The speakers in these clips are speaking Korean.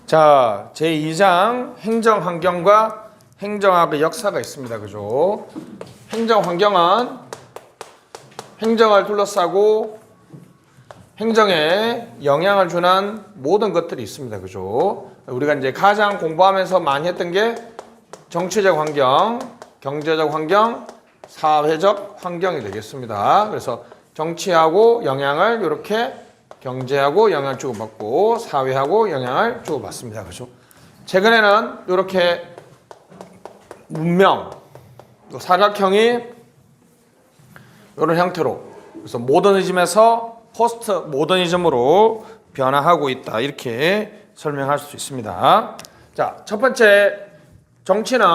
자, 제2장 행정환경과 행정학의 역사가 있습니다. 그죠? 행정환경은 행정을 둘러싸고 행정에 영향을 주는 모든 것들이 있습니다. 그죠? 우리가 이제 가장 공부하면서 많이 했던 게 정치적 환경, 경제적 환경, 사회적 환경이 되겠습니다. 그래서 정치하고 영향을 이렇게 경제하고 영향을 주고받고 사회하고 영향을 주고받습니다. 그죠? 최근에는 이렇게 문명, 사각형이 이런 형태로 그래서 모더니즘에서 포스트 모더니즘으로 변화하고 있다. 이렇게 설명할 수 있습니다. 자, 첫 번째 정치는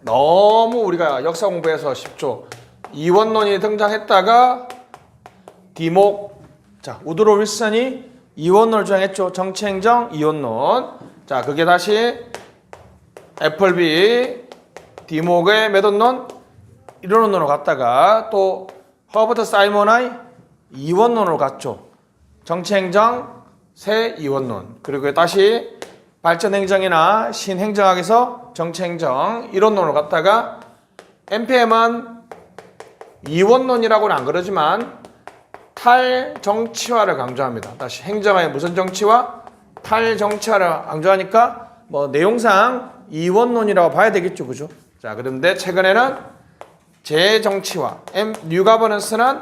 너무 우리가 역사 공부해서 쉽죠. 이원론이 등장했다가 우드로 윌슨이 이원론을 주장했죠. 정치행정 이원론. 자, 그게 다시 애플비, 디목의 메돈론 이론론으로 갔다가 또 허버트 사이먼의 이원론으로 갔죠. 정치행정 새 이원론. 그리고 다시 발전행정이나 신행정학에서 정치행정 이론론으로 갔다가 NPM은 이원론이라고는 안 그러지만 탈정치화를 강조합니다. 다시 행정의 무슨 정치화? 탈정치화를 강조하니까 뭐 내용상 이원론이라고 봐야 되겠죠. 그죠? 자, 그런데 최근에는 재정치화, 뉴 거버넌스는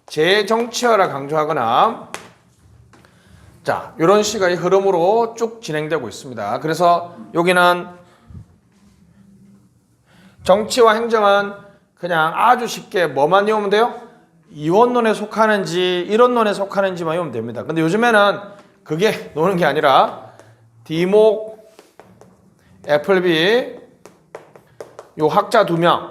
재정치화를 강조하거나 자, 이런 식의 흐름으로 쭉 진행되고 있습니다. 그래서 여기는 정치와 행정은 그냥 아주 쉽게 뭐만 외우면 돼요? 이원론에 속하는지 이론론에 속하는지만 외우면 됩니다. 근데 요즘에는 그게 노는 게 아니라 디목, 애플비 요 학자 2명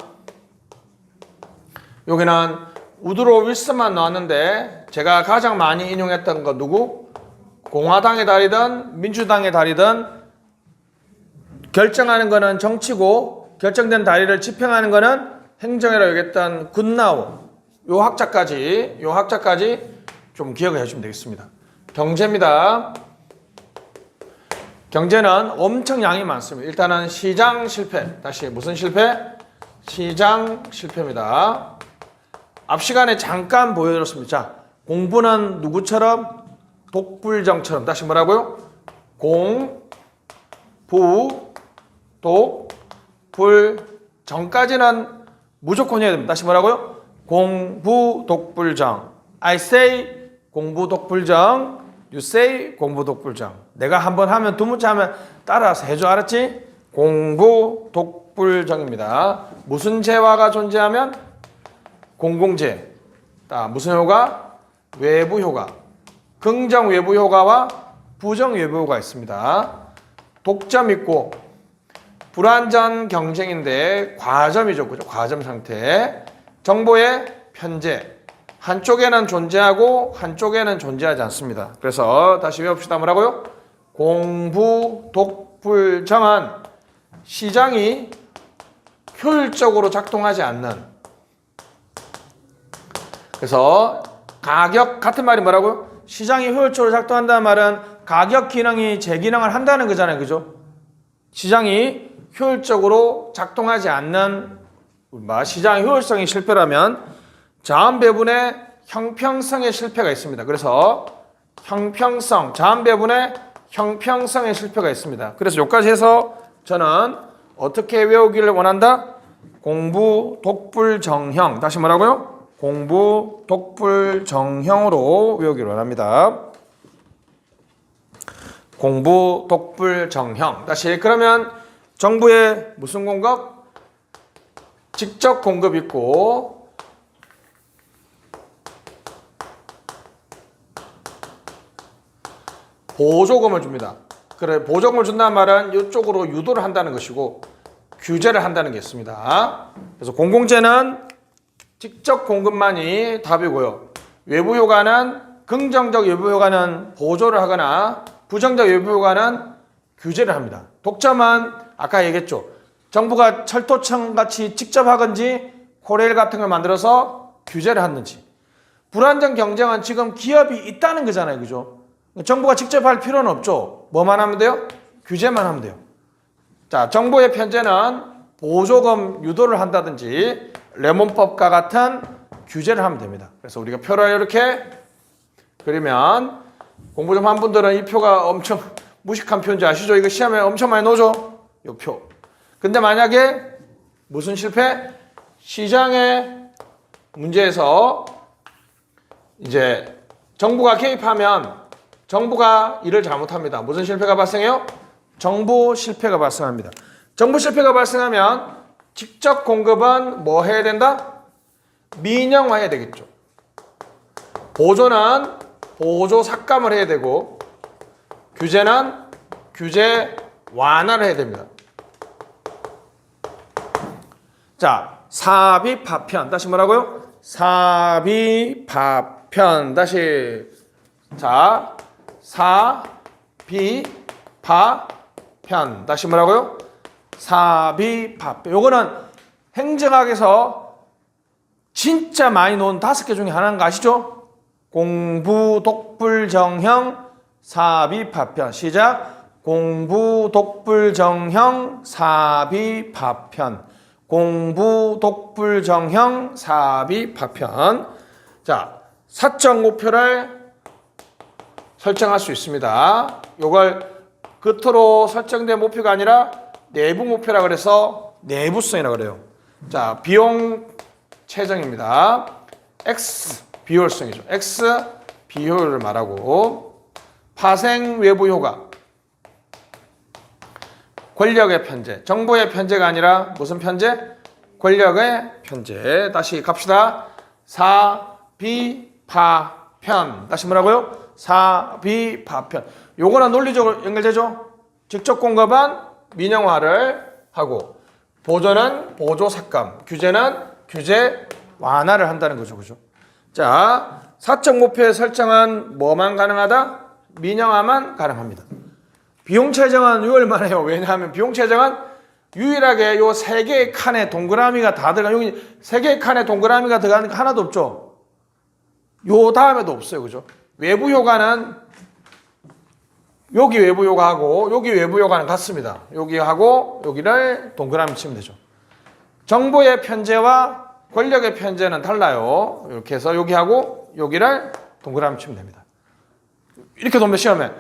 여기는 우드로 윌슨만 나왔는데 제가 가장 많이 인용했던 거 누구? 공화당의 달이든 민주당의 달이든 결정하는 거는 정치고 결정된 다리를 집행하는 거는 행정이라고 얘기했던 굿나우 요 학자까지 좀 기억을 해주시면 되겠습니다. 경제입니다. 경제는 엄청 양이 많습니다. 일단은 시장 실패. 다시 무슨 실패? 시장 실패입니다. 앞 시간에 잠깐 보여드렸습니다. 자, 공부는 누구처럼? 독불정처럼. 다시 뭐라고요? 독불정까지는 무조건 해야 됩니다. 다시 뭐라고요? 공부독불정. I say 공부독불정. You say 공부독불정. 내가 한번 하면 두 문자 하면 따라서 해줘. 알았지? 공부독불정입니다. 무슨 재화가 존재하면? 공공재. 무슨 효과? 외부 효과. 긍정 외부 효과와 부정 외부 효과가 있습니다. 독점 있고 불완전 경쟁인데 과점이죠. 그죠? 과점 상태. 정보의 편제. 한쪽에는 존재하고 한쪽에는 존재하지 않습니다. 그래서 다시 외웁시다. 뭐라고요? 공부독불정은 시장이 효율적으로 작동하지 않는 그래서 가격 같은 말이 뭐라고요? 시장이 효율적으로 작동한다는 말은 가격 기능이 제 기능을 한다는 거잖아요. 그죠? 시장이 효율적으로 작동하지 않는 시장의 효율성이 실패라면 자원 배분의 형평성의 실패가 있습니다. 그래서 형평성, 자원 배분의 형평성의 실패가 있습니다. 그래서 여기까지 해서 저는 어떻게 외우기를 원한다? 공부독불정형. 다시 뭐라고요? 공부독불정형으로 외우기를 원합니다. 공부독불정형. 다시 그러면 정부의 무슨 공급? 직접 공급 있고 보조금을 줍니다. 그래, 보조금을 준다는 말은 이쪽으로 유도를 한다는 것이고 규제를 한다는 게 있습니다. 그래서 공공재는 직접 공급만이 답이고요. 외부 효과는 긍정적 외부 효과는 보조를 하거나 부정적 외부 효과는 규제를 합니다. 독점은 아까 얘기했죠. 정부가 철도청 같이 직접 하든지 코레일 같은 걸 만들어서 규제를 하든지. 불완전 경쟁은 지금 기업이 있다는 거잖아요. 그죠? 정부가 직접 할 필요는 없죠. 뭐만 하면 돼요? 규제만 하면 돼요. 자, 정부의 편제는 보조금 유도를 한다든지 레몬법과 같은 규제를 하면 됩니다. 그래서 우리가 표를 이렇게 그리면 공부 좀 한 분들은 이 표가 엄청 무식한 표인지 아시죠? 이거 시험에 엄청 많이 나오죠? 이 표. 근데 만약에 무슨 실패? 시장의 문제에서 이제 정부가 개입하면 정부가 일을 잘못합니다. 무슨 실패가 발생해요? 정부 실패가 발생합니다. 정부 실패가 발생하면 직접 공급은 뭐 해야 된다? 민영화해야 되겠죠. 보조는 보조 삭감을 해야 되고 규제는 규제 완화를 해야 됩니다. 자, 사비파편. 다시 뭐라고요? 사비파편. 다시 자, 사비파편. 다시 뭐라고요? 사비파편. 요거는 행정학에서 진짜 많이 놓은 5개 중에 하나인 거 아시죠? 공부, 독불, 정형, 사비파편. 시작. 공부, 독불, 정형, 사비파편. 공부, 독불, 정형, 사비파편. 자, 사적 목표를 설정할 수 있습니다. 요걸 겉으로 설정된 목표가 아니라 내부 목표라 그래서 내부성이라 그래요. 자, 비용 최정입니다. X 비효율성이죠. X 비효율을 말하고 파생 외부 효과. 권력의 편제. 정보의 편제가 아니라 무슨 편제? 권력의 편제. 다시 갑시다. 사비파편. 다시 뭐라고요? 사비파편. 요거는 논리적으로 연결되죠? 직접 공급은 민영화를 하고 보조는 보조 삭감, 규제는 규제 완화를 한다는 거죠. 그죠? 자, 사적 목표에 설정은 뭐만 가능하다? 민영화만 가능합니다. 비용 최정은 유월만 해요. 왜냐하면 비용 최정은 유일하게 요 3개의 칸에 동그라미가 다 들어가. 여기 3개의 칸에 동그라미가 들어가는 거 하나도 없죠. 요 다음에도 없어요. 그죠? 외부 효과는 여기 외부 효과하고 여기 외부 효과는 같습니다. 여기하고 여기를 동그라미 치면 되죠. 정보의 편제와 권력의 편제는 달라요. 이렇게 해서 여기하고 여기를 동그라미 치면 됩니다. 이렇게 돕니다. 시험에.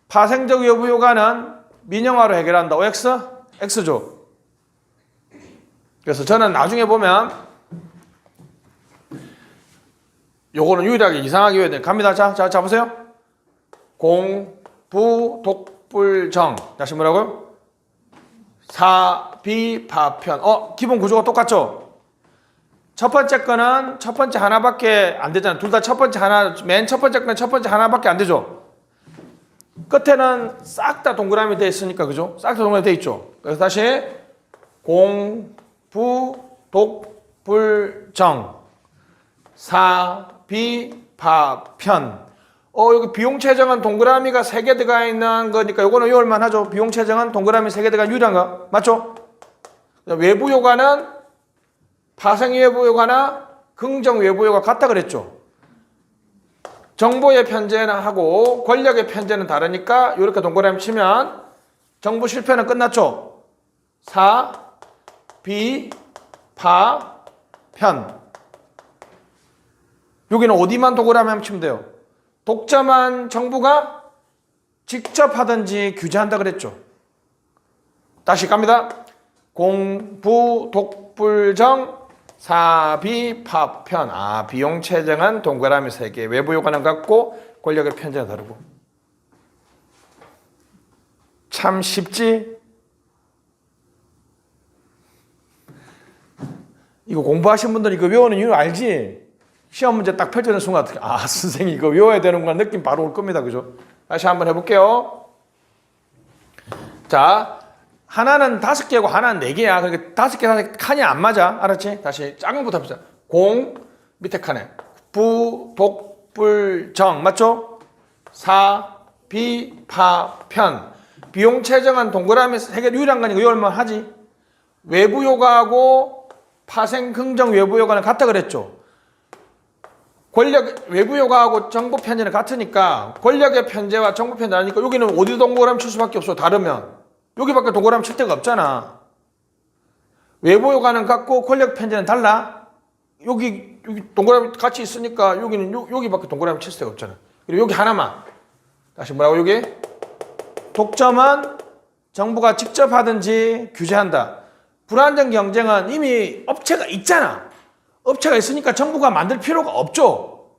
파생적 외부 효과는 민영화로 해결한다. OX? X죠. 그래서 저는 나중에 보면 요거는 유일하게 이상하게 외워야 돼요. 갑니다. 자, 보세요. 공, 부, 독, 불, 정. 다시 뭐라고요? 사비파편. 기본 구조가 똑같죠? 첫 번째 거는 첫 번째 하나밖에 안 되잖아요. 둘 다 첫 번째 하나, 맨 첫 번째 거는 첫 번째 하나밖에 안 되죠? 끝에는 싹 다 동그라미 돼 있으니까, 그죠? 싹 다 동그라미 돼 있죠? 그래서 다시 공, 부, 독, 불, 정. 사비파편. 여기 비용 최정은 동그라미가 3개 들어가 있는 거니까 요거는 요올만 하죠. 비용 최정은 동그라미 3개 들어간 유일한 거. 맞죠? 외부 효과는 파생 외부 효과나 긍정 외부 효과 같다 그랬죠. 정보의 편제는 하고 권력의 편제는 다르니까 이렇게 동그라미 치면 정부 실패는 끝났죠. 사비파편. 여기는 어디만 동그라미 하면 치면 돼요? 독점한 정부가 직접 하든지 규제한다 그랬죠. 다시 갑니다. 공부, 독불정, 사비파편. 비용 최정은 동그라미 3개. 외부 효과는 같고 권력의 편제는 다르고. 참 쉽지? 이거 공부하신 분들 이거 외우는 이유 알지? 시험 문제 딱 펼쳐지는 순간 어떻게 선생님 이거 외워야 되는구나 느낌 바로 올 겁니다. 그죠? 다시 한번 해볼게요. 자, 하나는 5개고 하나는 4개야. 그러니까 5개 칸이 안 맞아. 알았지? 다시 작은 것부터 해보자. 공 밑에 칸에 부, 독, 불, 정. 맞죠? 사, 비, 파, 편. 비용 최정한 동그라미 3개 유일한 거니까 이거 얼마 하지? 외부 효과하고 파생 긍정 외부 효과는 같다 그랬죠. 권력 외부 효과하고 정부 편제는 같으니까 권력의 편제와 정부 편제 아니니까 여기는 어디 동그라미 칠 수밖에 없어. 다르면 여기밖에 동그라미 칠 데가 없잖아. 외부 효과는 같고 권력 편제는 달라. 여기 동그라미 같이 있으니까 여기는 여기밖에 동그라미 칠 데가 없잖아. 그리고 여기 하나만 다시 뭐라고 여기 독점은 정부가 직접 하든지 규제한다. 불안정 경쟁은 이미 업체가 있잖아. 업체가 있으니까 정부가 만들 필요가 없죠.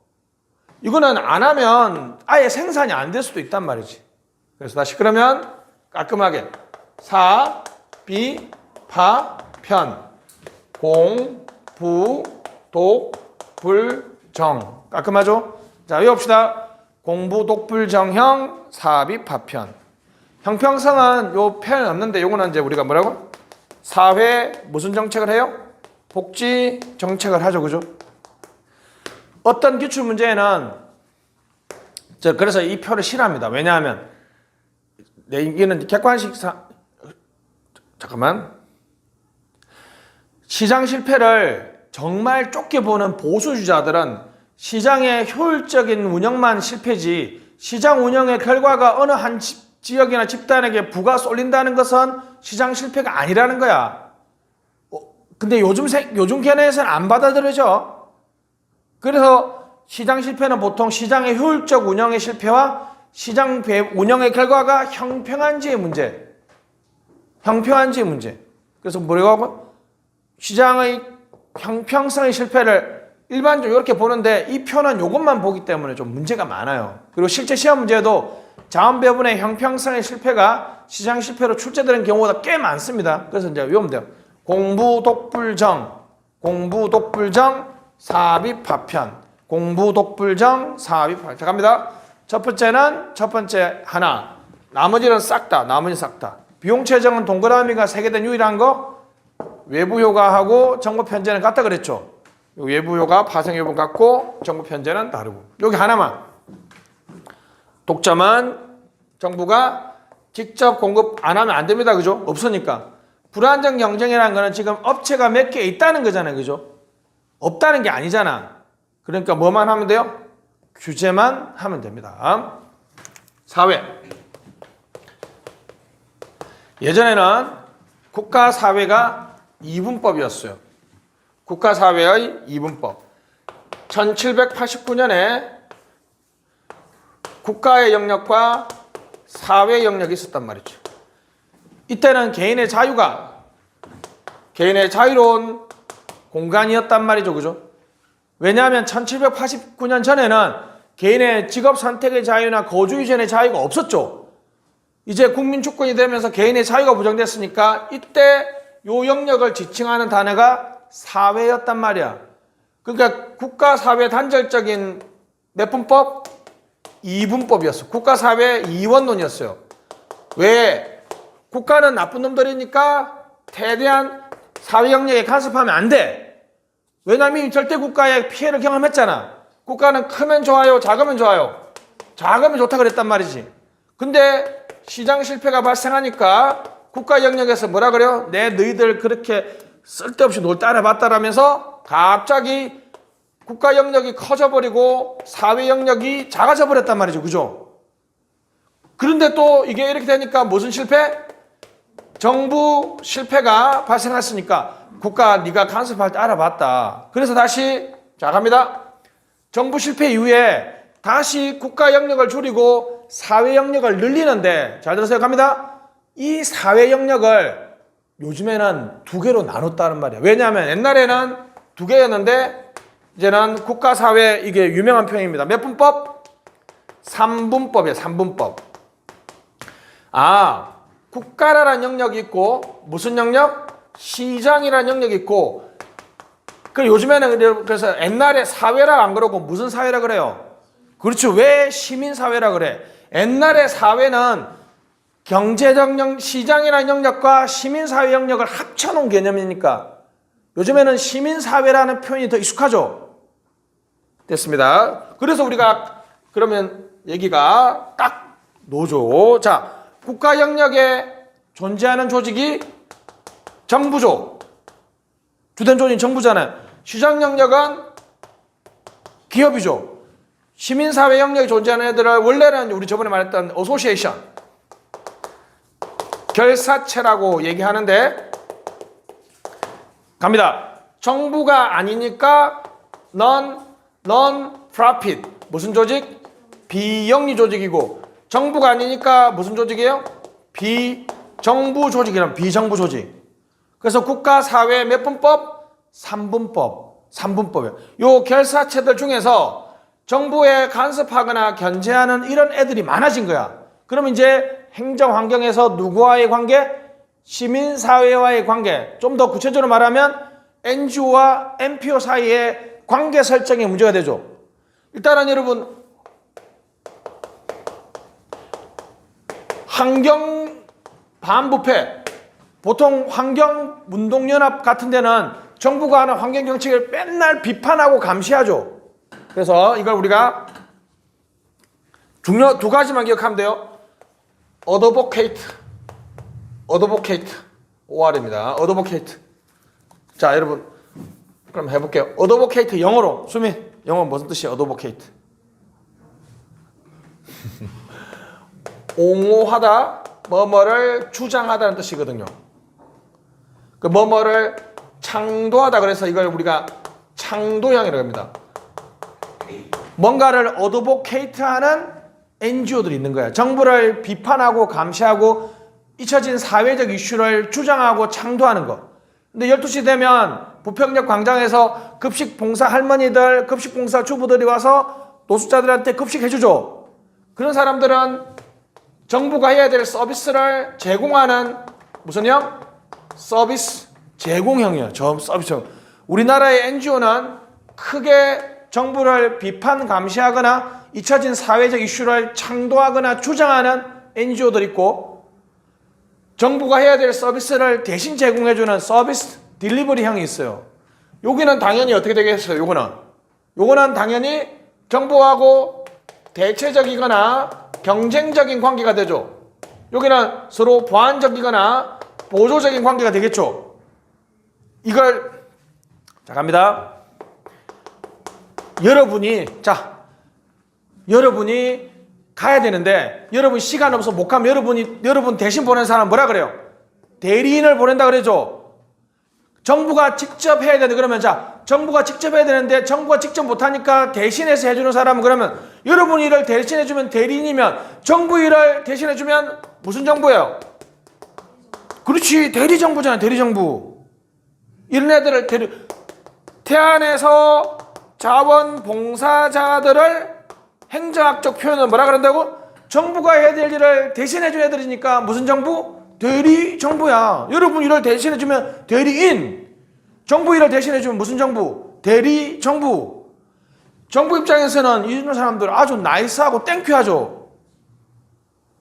이거는 안 하면 아예 생산이 안 될 수도 있단 말이지. 그래서 다시 그러면 깔끔하게 사, 비, 파, 편, 공, 부, 독, 불, 정. 깔끔하죠? 자, 외웁시다. 공부, 독, 불, 정형, 사비, 파편. 형평성은 요 표현이 없는데 요거는 이제 우리가 뭐라고? 사회 무슨 정책을 해요? 복지 정책을 하죠. 그죠? 어떤 기출 문제에는 그래서 이 표를 싫어합니다. 왜냐하면 이게는 객관식상 잠깐만 시장 실패를 정말 좁게 보는 보수주자들은 시장의 효율적인 운영만 실패지 시장 운영의 결과가 어느 한 지역이나 집단에게 부가 쏠린다는 것은 시장 실패가 아니라는 거야. 근데 요즘 견해에서는 안 받아들여져. 그래서 시장 실패는 보통 시장의 효율적 운영의 실패와 시장 운영의 결과가 형평한지의 문제. 형평한지의 문제. 그래서 뭐라고 하고? 시장의 형평성의 실패를 일반적으로 이렇게 보는데 이 표는 이것만 보기 때문에 좀 문제가 많아요. 그리고 실제 시험 문제도 자원 배분의 형평성의 실패가 시장 실패로 출제되는 경우가 꽤 많습니다. 그래서 이제 외우면 돼요. 공부, 독불정, 공부, 독불정, 사비, 파편. 공부, 독불정, 사비, 파편. 자, 갑니다. 첫 번째 하나. 나머지는 싹 다. 비용 최저는 동그라미가 세 개 된 유일한 거 외부 효과하고 정부 편제는 같다 그랬죠. 외부 효과, 파생 요분 같고 정부 편제는 다르고. 여기 하나만. 독점은 정부가 직접 공급 안 하면 안 됩니다. 그죠? 없으니까. 불안정 경쟁이라는 거는 지금 업체가 몇 개 있다는 거잖아요. 그죠? 없다는 게 아니잖아. 그러니까 뭐만 하면 돼요? 규제만 하면 됩니다. 사회. 예전에는 국가사회가 이분법이었어요. 국가사회의 이분법. 1789년에 국가의 영역과 사회 영역이 있었단 말이죠. 이때는 개인의 자유로운 공간이었단 말이죠. 그죠? 왜냐하면 1789년 전에는 개인의 직업 선택의 자유나 거주 이전의 자유가 없었죠. 이제 국민 주권이 되면서 개인의 자유가 보장됐으니까 이때 요 영역을 지칭하는 단어가 사회였단 말이야. 그러니까 국가사회 단절적인 몇 분법? 이분법이었어. 국가사회 이원론이었어요. 왜? 국가는 나쁜 놈들이니까 최대한 사회 영역에 간섭하면 안 돼. 왜냐하면 절대 국가의 피해를 경험했잖아. 국가는 크면 좋아요, 작으면 좋아요. 작으면 좋다 그랬단 말이지. 근데 시장 실패가 발생하니까 국가 영역에서 뭐라 그래요? 너희들 그렇게 쓸데없이 놀 따라봤다라면서 갑자기 국가 영역이 커져버리고 사회 영역이 작아져 버렸단 말이죠. 그죠? 그런데 또 이게 이렇게 되니까 무슨 실패? 정부 실패가 발생했으니까 국가 네가 간섭할 때 알아봤다. 그래서 다시 자 갑니다. 정부 실패 이후에 다시 국가 영역을 줄이고 사회 영역을 늘리는데 잘 들으세요. 갑니다. 이 사회 영역을 요즘에는 두 개로 나눴다는 말이야. 왜냐하면 옛날에는 두 개였는데 이제는 국가사회 이게 유명한 표현입니다. 몇 분법? 3분법이에요. 3분법. 국가라는 영역이 있고 무슨 영역? 시장이라는 영역이 있고 그 요즘에는 그래서 옛날에 사회라 안 그러고 무슨 사회라 그래요? 그렇죠. 왜 시민사회라 그래? 옛날에 사회는 경제적 영역, 시장이라는 영역과 시민사회 영역을 합쳐놓은 개념이니까 요즘에는 시민사회라는 표현이 더 익숙하죠. 됐습니다. 그래서 우리가 그러면 얘기가 딱 노조. 자, 국가 영역에 존재하는 조직이 정부죠. 주된 조직이 정부잖아요. 시장 영역은 기업이죠. 시민사회 영역에 존재하는 애들을 원래는 우리 저번에 말했던 어소시에이션, 결사체라고 얘기하는데 갑니다. 정부가 아니니까 non-profit 무슨 조직? 비영리 조직이고, 정부가 아니니까 무슨 조직이에요? 비정부 조직이란 비정부 조직. 그래서 국가사회 몇 분법? 3분법이에요. 요 결사체들 중에서 정부에 간섭하거나 견제하는 이런 애들이 많아진 거야. 그럼 이제 행정환경에서 누구와의 관계? 시민사회와의 관계. 좀 더 구체적으로 말하면 NGO와 NPO 사이의 관계 설정에 문제가 되죠. 일단은 여러분, 환경 반부패, 보통 환경운동연합 같은 데는 정부가 하는 환경정책을 맨날 비판하고 감시하죠. 그래서 이걸 우리가 두 가지만 기억하면 돼요. 어드보케이트, OR입니다. 어드보케이트. 자, 여러분 그럼 해볼게요. 어드보케이트 영어로, 수민, 영어 무슨 뜻이에요? 어드보케이트. 옹호하다, 뭐뭐를 주장하다는 뜻이거든요. 그 뭐뭐를 창도하다, 그래서 이걸 우리가 창도형이라고 합니다. 뭔가를 어드보케이트하는 NGO들이 있는 거예요. 정부를 비판하고 감시하고 잊혀진 사회적 이슈를 주장하고 창도하는 거. 근데 12시 되면 부평역 광장에서 급식봉사 할머니들, 급식봉사 주부들이 와서 노숙자들한테 급식해주죠. 그런 사람들은 정부가 해야 될 서비스를 제공하는 무슨 형? 서비스 제공형이에요. 서비스형. 우리나라의 NGO는 크게 정부를 비판 감시하거나 잊혀진 사회적 이슈를 창도하거나 주장하는 NGO들 있고, 정부가 해야 될 서비스를 대신 제공해주는 서비스 딜리버리형이 있어요. 여기는 당연히 어떻게 되겠어요? 요거는 당연히 정부하고 대체적이거나 경쟁적인 관계가 되죠. 여기는 서로 보완적이거나 보조적인 관계가 되겠죠. 이걸 자 갑니다. 여러분이 가야 되는데 여러분 시간 없어서 못 가면 여러분 대신 보낸 사람 뭐라 그래요? 대리인을 보낸다 그러죠. 정부가 직접 해야 되는데, 그러면 자, 정부가 직접 해야 되는데 정부가 직접 못하니까 대신해서 해주는 사람은, 그러면 여러분 일을 대신해주면 대리인이면, 정부 일을 대신해주면 무슨 정부예요? 그렇지, 대리정부잖아요. 대리정부. 이런 애들을 태안에서 자원봉사자들을 행정학적 표현은 뭐라 그런다고? 정부가 해야 될 일을 대신해준 애들이니까 무슨 정부? 대리정부야. 여러분 일을 대신해주면 대리인. 정부 일을 대신해주면 무슨 정부? 대리정부. 정부 입장에서는 이런 사람들 아주 나이스하고 땡큐하죠.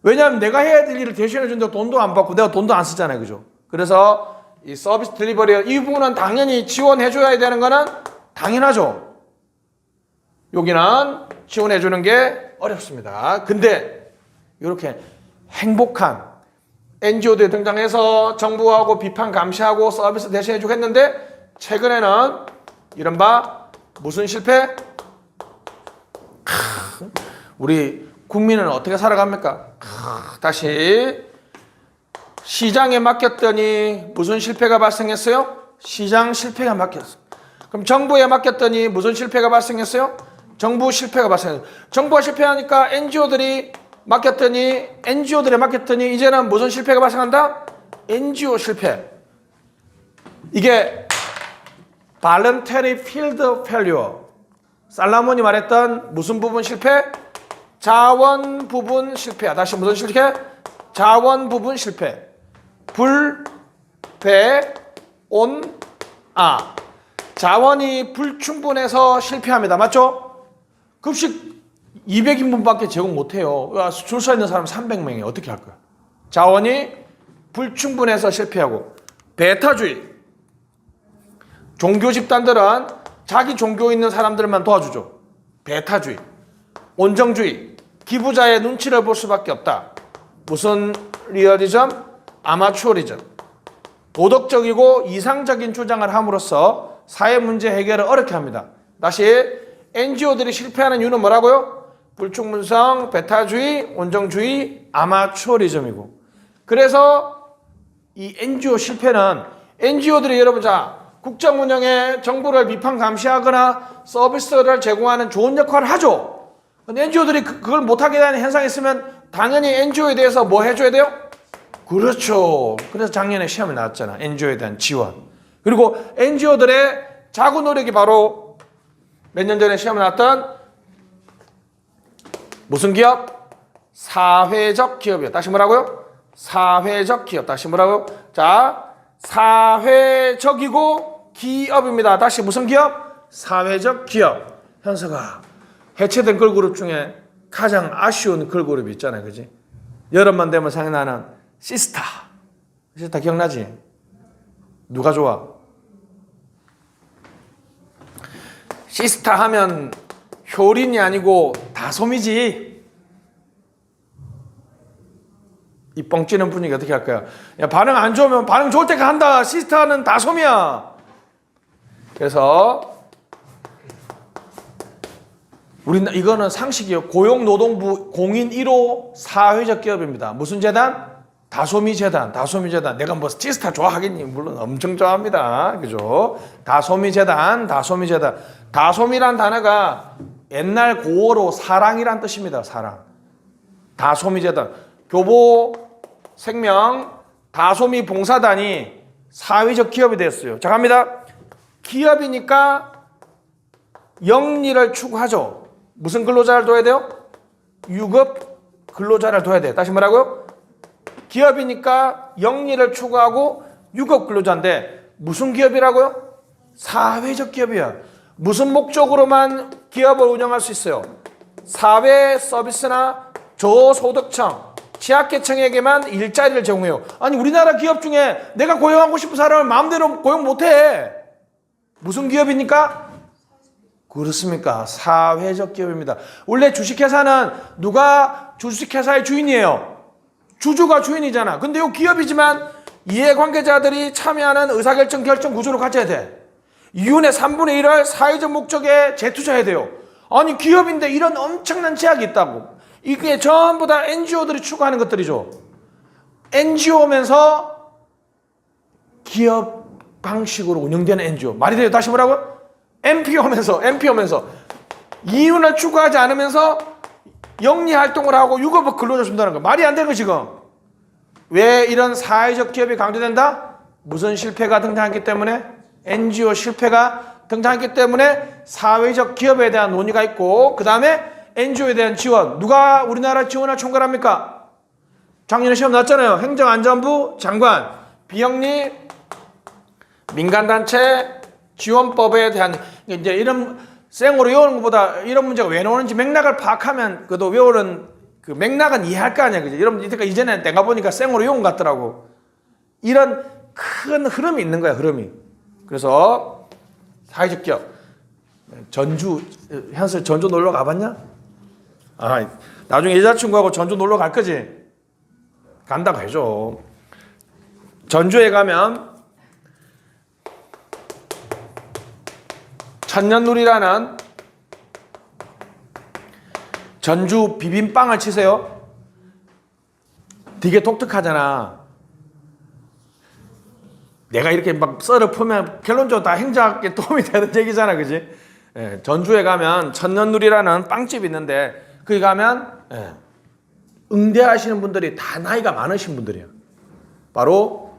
왜냐하면 내가 해야 될 일을 대신해준다고 돈도 안 받고 내가 돈도 안 쓰잖아요. 그죠? 그래서 이 서비스 딜리버리, 이 부분은 당연히 지원해줘야 되는 거는 당연하죠. 여기는 지원해주는 게 어렵습니다. 근데 이렇게 행복한 NGO들이 등장해서 정부하고 비판 감시하고 서비스 대신해주고 했는데, 최근에는 이른바 무슨 실패? 우리 국민은 어떻게 살아갑니까? 다시 시장에 맡겼더니 무슨 실패가 발생했어요? 시장 실패가 맡겼어요. 그럼 정부에 맡겼더니 무슨 실패가 발생했어요? 정부 실패가 발생했어요. 정부가 실패하니까 NGO들이 맡겼더니 이제는 무슨 실패가 발생한다? NGO 실패. 이게 Voluntary Field Failure. 살라몬이 말했던 무슨 부분 실패? 자원 부분 실패야. 다시 무슨 실패? 자원 부분 실패. 자원이 불충분해서 실패합니다. 맞죠? 급식 200인분밖에 제공 못해요. 줄 서 있는 사람 300명이 어떻게 할 거야? 자원이 불충분해서 실패하고. 배타주의. 종교 집단들은 자기 종교 있는 사람들만 도와주죠. 배타주의. 온정주의. 기부자의 눈치를 볼 수밖에 없다. 무슨 리얼리즘? 아마추어리즘. 도덕적이고 이상적인 주장을 함으로써 사회 문제 해결을 어렵게 합니다. 다시 NGO들이 실패하는 이유는 뭐라고요? 불충분성, 배타주의, 온정주의, 아마추어리즘이고. 그래서 이 NGO 실패는 NGO들이 여러분 자 국정 운영에 정부를 비판 감시하거나 서비스를 제공하는 좋은 역할을 하죠. 근데 NGO들이 그걸 못하게 되는 현상이 있으면 당연히 NGO에 대해서 뭐 해줘야 돼요? 그렇죠. 그래서 작년에 시험에 나왔잖아. NGO에 대한 지원. 그리고 NGO들의 자구 노력이 바로 몇 년 전에 시험에 나왔던 무슨 기업? 사회적 기업이요. 다시 뭐라고요? 사회적 기업. 다시 뭐라고요? 자, 사회적이고 기업입니다. 다시 무슨 기업? 사회적 기업. 현서가 해체된 걸그룹 중에 가장 아쉬운 걸그룹이 있잖아요. 그지? 여름만 되면 생각나는 시스타. 시스타 기억나지? 누가 좋아? 시스타 하면 효린이 아니고 다솜이지. 이 뻥찌는 분위기 어떻게 할까요? 야, 반응 안 좋으면 반응 좋을 때까지 한다. 시스타는 다솜이야. 그래서 우리는 이거는 상식이요. 고용노동부 공인 1호 사회적 기업입니다. 무슨 재단? 다솜이 재단. 다솜이 재단. 내가 뭐 시스타 좋아하겠니? 물론 엄청 좋아합니다. 그죠? 다솜이 재단. 다솜이 재단. 다솜이란 단어가 옛날 고어로 사랑이란 뜻입니다. 사랑. 다솜이 재단. 교보 생명 다솜이 봉사단이 사회적 기업이 됐어요. 자, 갑니다. 기업이니까 영리를 추구하죠. 무슨 근로자를 둬야 돼요? 유급 근로자를 둬야 돼요. 다시 뭐라고요? 기업이니까 영리를 추구하고 유급 근로자인데 무슨 기업이라고요? 사회적 기업이야. 무슨 목적으로만 기업을 운영할 수 있어요? 사회 서비스나 저소득층, 취약계층에게만 일자리를 제공해요. 아니 우리나라 기업 중에 내가 고용하고 싶은 사람을 마음대로 고용 못해. 무슨 기업입니까? 그렇습니까? 사회적 기업입니다. 원래 주식회사는 누가 주식회사의 주인이에요? 주주가 주인이잖아. 근데 이 기업이지만 이해관계자들이 참여하는 의사결정 결정 구조를 가져야 돼. 이윤의 3분의 1을 사회적 목적에 재투자해야 돼요. 아니 기업인데 이런 엄청난 제약이 있다고. 이게 전부 다 NGO들이 추구하는 것들이죠. NGO면서 기업 방식으로 운영되는 NGO. 말이 돼요? 다시 뭐라고요? NPO면서 이윤을 추구하지 않으면서 영리 활동을 하고 유급을 근로자 준다는 거. 말이 안 되는 거 지금. 왜 이런 사회적 기업이 강조된다? 무슨 실패가 등장했기 때문에? NGO 실패가 등장했기 때문에 사회적 기업에 대한 논의가 있고 그 다음에 NGO에 대한 지원. 누가 우리나라 지원을 총괄합니까? 작년에 시험 났잖아요. 행정안전부 장관, 비영리 민간단체 지원법에 대한 이제 이런 생으로 외우는 것보다 이런 문제가 왜 나오는지 맥락을 파악하면 그래도 외우는 그 맥락은 이해할 거 아니야. 그죠? 여러분 이전에 내가 보니까 생으로 외운 것 같더라고. 이런 큰 흐름이 있는 거야. 흐름이. 그래서 사회적 기업. 전주 현수 전주 놀러 가봤냐? 아, 나중에 여자친구하고 전주 놀러 갈 거지? 간다고 해줘. 전주에 가면 천년누리라는 전주 비빔빵을 치세요. 되게 독특하잖아. 내가 이렇게 막 썰을 풀면 결론적으로 다 행정학에 도움이 되는 얘기잖아. 그지? 예, 전주에 가면 천년누리라는 빵집이 있는데 거기 가면 응대하시는 분들이 다 나이가 많으신 분들이에요. 바로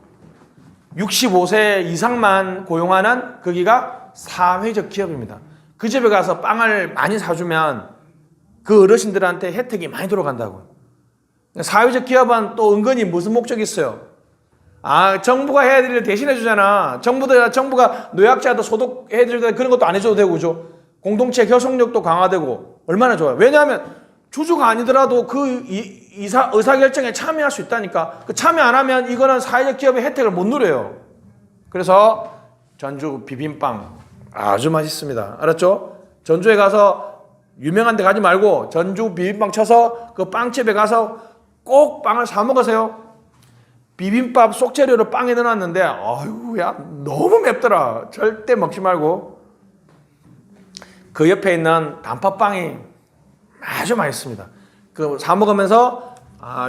65세 이상만 고용하는 거기가 사회적 기업입니다. 그 집에 가서 빵을 많이 사주면 그 어르신들한테 혜택이 많이 들어간다고요. 사회적 기업은 또 은근히 무슨 목적이 있어요? 아, 정부가 해야 될 일을 대신해 주잖아. 정부가 노약자도 소득해 줄 때 그런 것도 안 해줘도 되고, 그죠? 공동체 결속력도 강화되고, 얼마나 좋아요. 왜냐하면 주주가 아니더라도 그 의사결정에 참여할 수 있다니까. 그 참여 안 하면 이거는 사회적 기업의 혜택을 못 누려요. 그래서 전주 비빔빵 아주 맛있습니다. 알았죠? 전주에 가서 유명한 데 가지 말고 전주 비빔빵 쳐서 그 빵집에 가서 꼭 빵을 사 먹으세요. 비빔밥 속재료를 빵에 넣어놨는데 아유 야 너무 맵더라. 절대 먹지 말고. 그 옆에 있는 단팥빵이 아주 맛있습니다. 그 사 먹으면서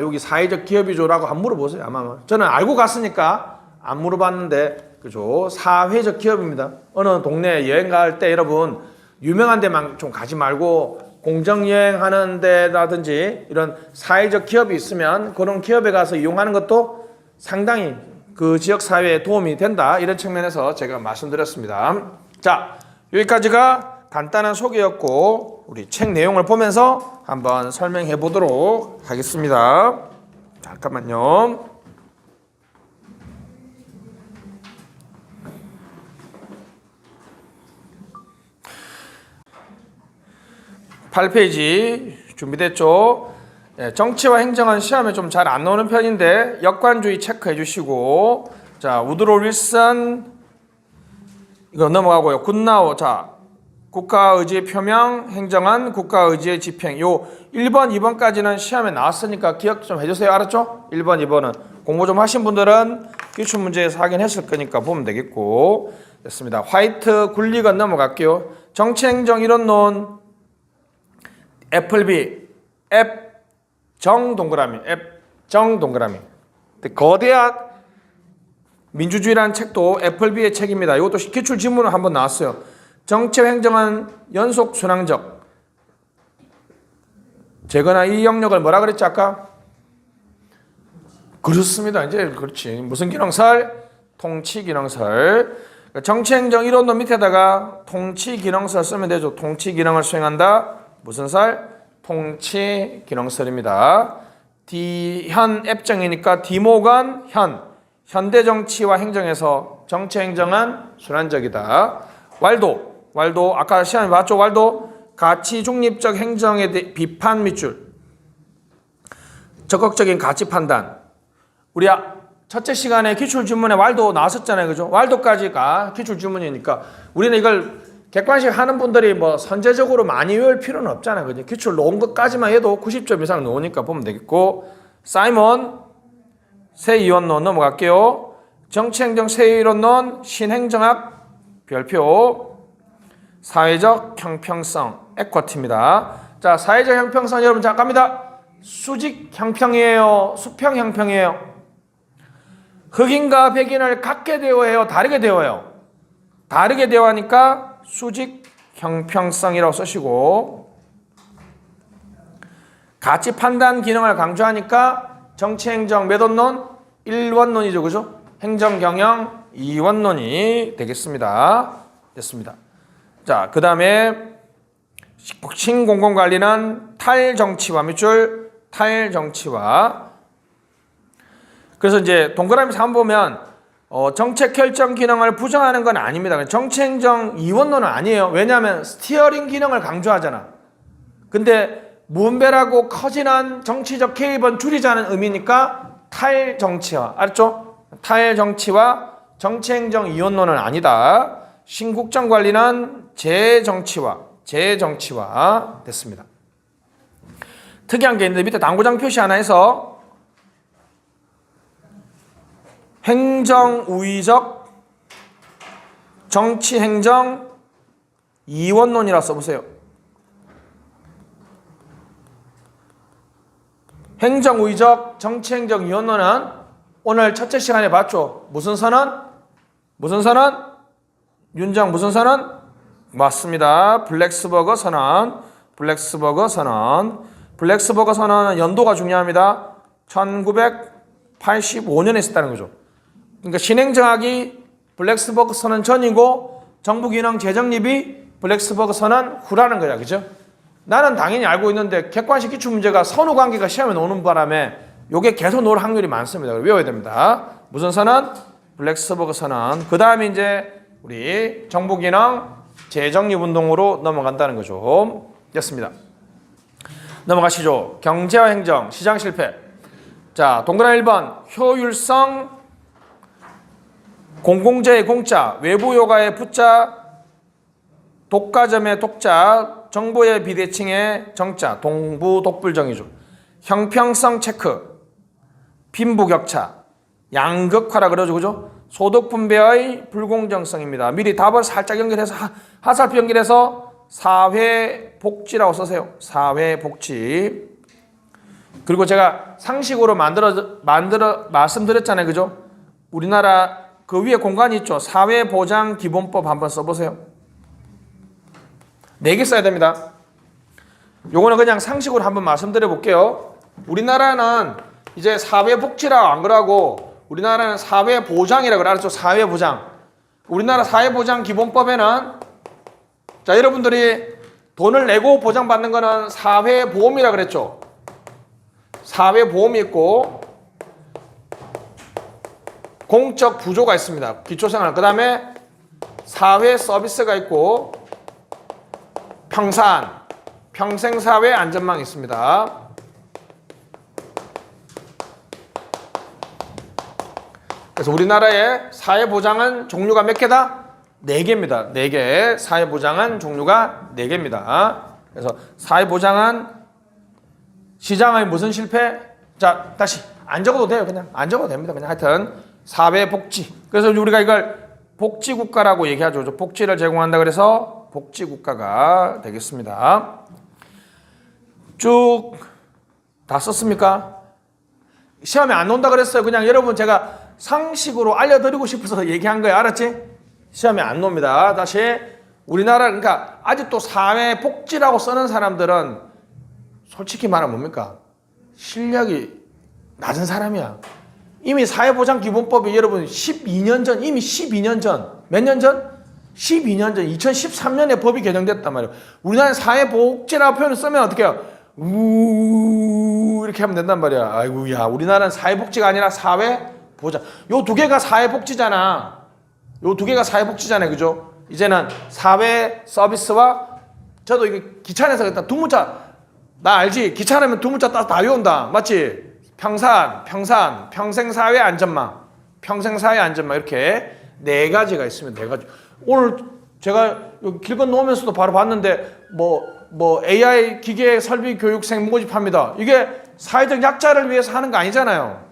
여기 사회적 기업이죠라고 한번 물어보세요. 아마 저는 알고 갔으니까 안 물어봤는데 그죠? 사회적 기업입니다. 어느 동네 여행 갈 때 여러분 유명한 데만 좀 가지 말고 공정여행 하는 데라든지 이런 사회적 기업이 있으면 그런 기업에 가서 이용하는 것도 상당히 그 지역 사회에 도움이 된다. 이런 측면에서 제가 말씀드렸습니다. 자, 여기까지가 간단한 소개였고 우리 책 내용을 보면서 한번 설명해 보도록 하겠습니다. 잠깐만요. 8페이지 준비됐죠? 정치와 행정은 시험에 좀 잘 안 나오는 편인데 역관주의 체크해 주시고, 자, 우드로 윌슨 이거 넘어가고요. 굿나우, 자, 국가의지의 표명, 행정은 국가의지의 집행. 요 1번, 2번까지는 시험에 나왔으니까 기억 좀 해주세요. 알았죠? 1번, 2번은 공부 좀 하신 분들은 기출문제에서 확인했을 거니까 보면 되겠고. 됐습니다. 화이트 굴리건 넘어갈게요. 정치행정 이론론 애플비 앱정 동그라미 앱정 동그라미. 거대한 민주주의라는 책도 애플비의 책입니다. 이것도 기출 지문으로 한번 나왔어요. 정치와 행정은 연속 순항적. 제거나 이 영역을 뭐라 그랬지 아까? 그렇습니다. 이제 그렇지. 무슨 기능설? 통치 기능설. 정치 행정 이론론 밑에다가 통치 기능설 쓰면 되죠. 통치 기능을 수행한다. 무슨 설? 통치 기능설입니다. 현 앱정이니까 디모건 현대 정치와 행정에서 정치 행정은 순환적이다. 왈도 아까 시험에 봤죠. 왈도 가치 중립적 행정에 대해 비판 밑줄 적극적인 가치 판단. 우리 첫째 시간에 기출주문에 왈도 나왔었잖아요. 그죠? 왈도까지가 기출주문이니까 우리는 이걸 객관식 하는 분들이 뭐 선제적으로 많이 외울 필요는 없잖아요. 그죠? 기출 놓은 것까지만 해도 90점 이상 놓으니까 보면 되겠고. 사이먼 세이원론 넘어갈게요. 정치행정 세이론론 신행정학 별표 사회적 형평성 에쿼티입니다. 자, 사회적 형평성 여러분 자 갑니다. 수직 형평이에요? 수평 형평이에요? 흑인과 백인을 같게 대우해요? 다르게 대우해요? 다르게 대우하니까 수직 형평성이라고 쓰시고, 가치 판단 기능을 강조하니까 정치행정 몇 원론? 1원론이죠. 그죠? 행정경영 2원론이 되겠습니다. 됐습니다. 자, 그 다음에 신공공관리는 탈정치화 밑줄 탈정치화. 그래서 이제 동그라미에서 한번 보면 정책 결정 기능을 부정하는 건 아닙니다. 정치행정 2원론은 아니에요. 왜냐하면 스티어링 기능을 강조하잖아. 근데 무분별하고 커지는 정치적 개입은 줄이자는 의미니까 탈정치화. 알았죠? 탈정치화 정치행정 2원론은 아니다. 신국정관리는 재정치화 됐습니다. 특이한 게 있는데 밑에 당구장 표시 하나 해서 행정우위적 정치행정 2원론이라 써보세요. 행정우위적 정치행정 2원론은 오늘 첫째 시간에 봤죠. 무슨 선언? 윤정 무슨 선언? 맞습니다. 블랙스버거 선언은 연도가 중요합니다. 1985년에 있었다는 거죠. 그러니까 신행정학이 블랙스버그 선언 전이고 정부기능 재정립이 블랙스버그 선언 후라는 거야. 그죠? 나는 당연히 알고 있는데 객관식 기출문제가 선후관계가 시험에 나오는 바람에 요게 계속 나올 확률이 많습니다. 외워야 됩니다. 무슨 선언? 블랙스버그 선언. 그 다음에 이제 우리 정부기능 재정립운동으로 넘어간다는 거죠. 됐습니다. 넘어가시죠. 경제와 행정, 시장 실패. 자, 동그라미 1번 효율성, 공공재의 공짜, 외부 요가의 부자, 독과점의 독자, 정보의 비대칭의 정자, 동부독불정이죠. 형평성 체크, 빈부격차, 양극화라 그러죠. 그죠? 소득 분배의 불공정성입니다. 미리 답을 살짝 연결해서 하살표 연결해서 사회복지라고 쓰세요. 사회복지. 그리고 제가 상식으로 말씀드렸잖아요. 그죠? 우리나라 그 위에 공간이 있죠. 사회보장기본법 한번 써보세요. 4개 써야 됩니다. 요거는 그냥 상식으로 한번 말씀드려 볼게요. 우리나라는 이제 사회복지라고 안 그러고 우리나라는 사회보장이라고 그러죠. 사회보장. 우리나라 사회보장기본법에는 자, 여러분들이 돈을 내고 보장받는 거는 사회보험이라 그랬죠. 사회보험이 있고 공적 부조가 있습니다. 기초생활. 그 다음에 사회서비스가 있고 평산, 평생사회 안전망이 있습니다. 그래서 우리나라의 사회보장은 종류가 몇 개다? 4개입니다. 4개. 사회보장은 종류가 4개입니다. 그래서 사회보장은 시장의 무슨 실패? 자, 다시 안 적어도 돼요. 그냥 안 적어도 됩니다. 그냥 하여튼 사회복지. 그래서 우리가 이걸 복지국가라고 얘기하죠. 복지를 제공한다 그래서 복지국가가 되겠습니다. 쭉 다 썼습니까? 시험에 안 온다 그랬어요. 그냥 여러분 제가 상식으로 알려드리고 싶어서 얘기한 거예요. 알았지? 시험에 안 놉니다. 다시 우리나라 그러니까 아직도 사회복지라고 쓰는 사람들은 솔직히 말하면 뭡니까? 실력이 낮은 사람이야. 이미 사회보장기본법이 여러분 12년 전, 이미 12년 전, 몇 년 전? 12년 전, 2013년에 법이 개정됐단 말이에요. 우리나라는 사회복지라고 표현을 쓰면 어떻게 해요? 이렇게 하면 된단 말이야. 아이고, 야, 우리나라는 사회복지가 아니라 사회보장. 요 2개가 사회복지잖아. 요 2개가 사회복지잖아요. 그죠? 이제는 사회서비스와 저도 이게 기차에서 일단 두 문자 나 알지? 기차라면 두 문자 따서 다 외운다. 맞지? 평산, 평생사회 안전망, 평생사회 안전망 이렇게 4가지가 있습니다. 4가지. 오늘 제가 길 건너오면서도 바로 봤는데 뭐 AI 기계 설비 교육생 모집합니다. 이게 사회적 약자를 위해서 하는 거 아니잖아요.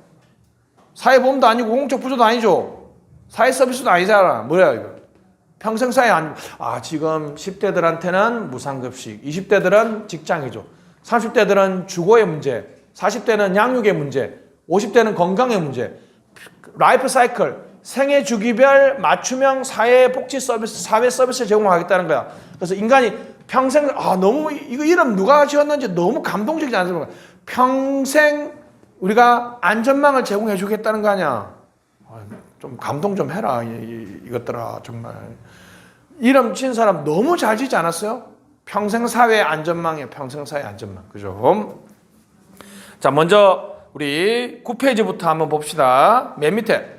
사회보험도 아니고 공적 부조도 아니죠. 사회서비스도 아니잖아. 뭐야 이거? 평생사회 지금 10대들한테는 무상급식, 20대들은 직장이죠. 30대들은 주거의 문제, 40대는 양육의 문제, 50대는 건강의 문제, 라이프 사이클, 생애 주기별 맞춤형 사회복지 서비스, 사회 서비스를 제공하겠다는 거야. 그래서 인간이 평생, 너무, 이거 이름 누가 지었는지 너무 감동적이지 않습니까? 평생 우리가 안전망을 제공해 주겠다는 거 아니야. 좀 감동 좀 해라, 이것들아, 정말. 이름 친 사람 너무 잘 짓지 않았어요? 평생사회 안전망이에요. 평생사회 안전망. 그죠? 자, 먼저 우리 9페이지부터 한번 봅시다. 맨 밑에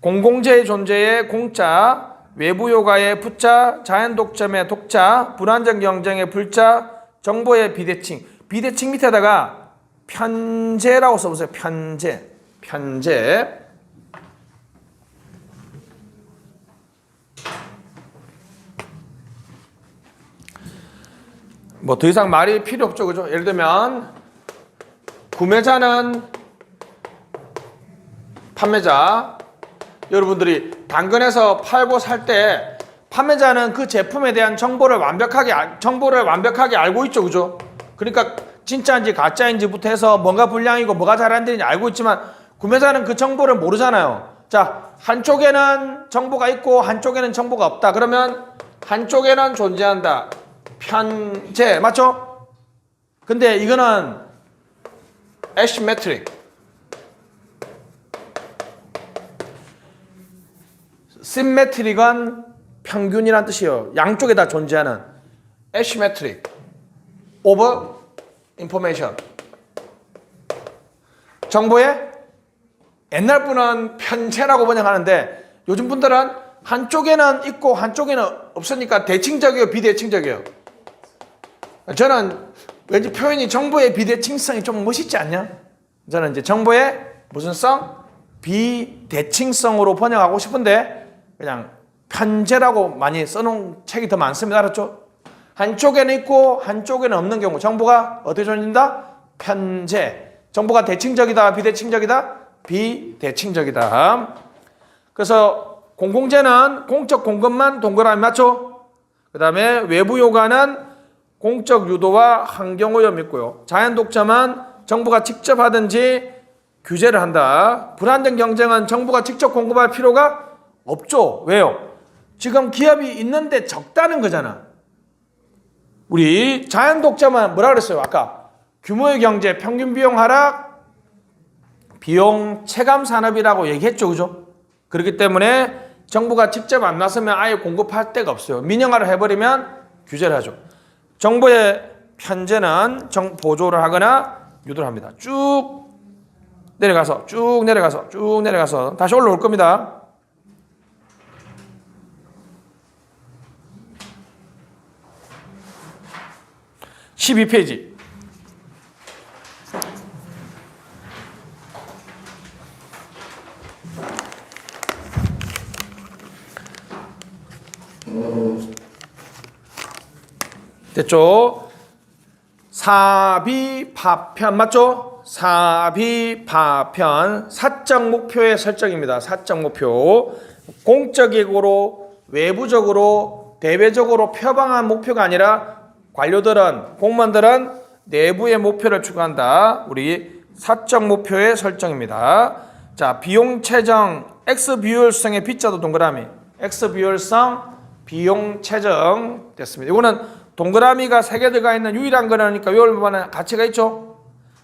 공공재의 존재의 공자, 외부효과의 부자, 자연독점의 독자, 불안정 경쟁의 불자, 정보의 비대칭. 비대칭 밑에다가 편제라고 써보세요. 편제. 뭐 더 이상 말이 필요 없죠. 그죠? 예를 들면 구매자는 판매자. 여러분들이 당근에서 팔고 살 때 판매자는 그 제품에 대한 정보를 완벽하게 알고 있죠. 그죠? 그러니까 진짜인지 가짜인지부터 해서 뭐가 불량이고 뭐가 잘 안 되는지 알고 있지만 구매자는 그 정보를 모르잖아요. 자, 한쪽에는 정보가 있고 한쪽에는 정보가 없다. 그러면 한쪽에는 존재한다. 편제. 맞죠? 근데 이거는 애시메트릭. 심메트릭은 평균이란 뜻이에요. 양쪽에 다 존재하는 애시메트릭. 오버 인포메이션. 정보에 옛날 분은 편제라고 번역하는데 요즘 분들은 한쪽에는 있고 한쪽에는 없으니까 대칭적이에요, 비대칭적이에요? 저는 왠지 표현이 정보의 비대칭성이 좀 멋있지 않냐? 저는 이제 정보의 무슨 성? 비대칭성으로 번역하고 싶은데 그냥 편제라고 많이 써놓은 책이 더 많습니다. 알았죠? 한쪽에는 있고 한쪽에는 없는 경우 정보가 어떻게 존재한다? 편제. 정보가 대칭적이다, 비대칭적이다? 비대칭적이다. 그래서 공공재는 공적 공급만 동그라미 맞죠? 그 다음에 외부 효과는 공적 유도와 환경오염이 있고요. 자연 독점은 정부가 직접 하든지 규제를 한다. 불안정 경쟁은 정부가 직접 공급할 필요가 없죠. 왜요? 지금 기업이 있는데 적다는 거잖아. 우리 자연 독점은 뭐라 그랬어요? 아까 규모의 경제, 평균 비용 하락, 비용 체감 산업이라고 얘기했죠. 그죠? 그렇기 때문에 정부가 직접 안 나서면 아예 공급할 데가 없어요. 민영화를 해버리면 규제를 하죠. 정부의 편제는 보조를 하거나 유도를 합니다. 쭉 내려가서 다시 올라올 겁니다. 12페이지. 됐죠? 사비파편 맞죠? 사비파편 사적 목표의 설정입니다. 사적 목표. 공적이고 외부적으로 대외적으로 표방한 목표가 아니라 관료들은 공무원들은 내부의 목표를 추구한다. 우리 사적 목표의 설정입니다. 자, 비용 채정 X 비율성의 B자도 동그라미. X 비율성 비용 채정 됐습니다. 이거는 동그라미가 3개 들어가 있는 유일한 거라니까 외울만한 가치가 있죠.